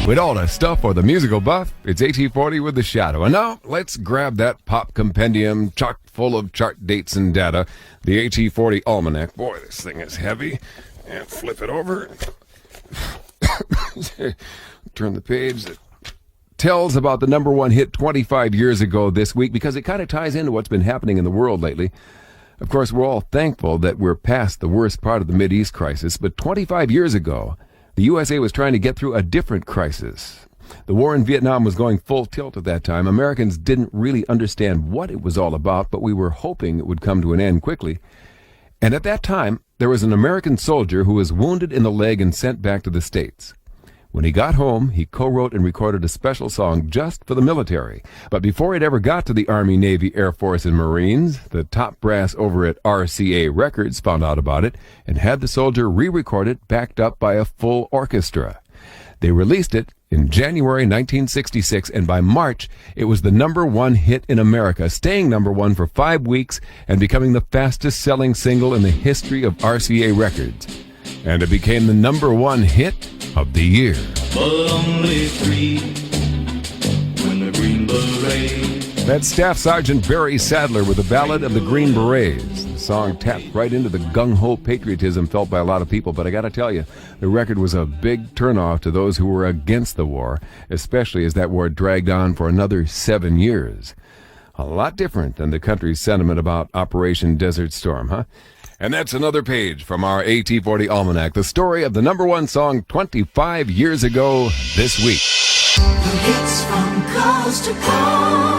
With all the stuff for the musical buff, it's AT40 with the Shadoe. And now, let's grab that pop compendium chock full of chart dates and data, the AT40 Almanac. Boy, this thing is heavy. And flip it over. Turn the page. It tells about the number one hit 25 years ago this week, because it kind of ties into what's been happening in the world lately. Of course, we're all thankful that we're past the worst part of the Mideast crisis, but 25 years ago, the USA was trying to get through a different crisis. The war in Vietnam was going full tilt at that time. Americans didn't really understand what it was all about, but we were hoping it would come to an end quickly. And at that time, there was an American soldier who was wounded in the leg and sent back to the States. When he got home, he co-wrote and recorded a special song just for the military. But before it ever got to the Army, Navy, Air Force, and Marines, the top brass over at RCA Records found out about it and had the soldier re-record it, backed up by a full orchestra. They released it in January 1966, and by March, it was the number one hit in America, staying number one for 5 weeks and becoming the fastest-selling single in the history of RCA Records. And it became the number one hit of the year. But only 3 when the Green Berets. That's Staff Sgt Barry Sadler with the Ballad of the Green Berets. The song tapped right into the gung-ho patriotism felt by a lot of people, but I gotta tell you, the record was a big turnoff to those who were against the war, especially as that war dragged on for another 7 years. A lot different than the country's sentiment about Operation Desert Storm, huh? And that's another page from our AT40 Almanac, the story of the number one song 25 years ago this week. The hits from coast to coast.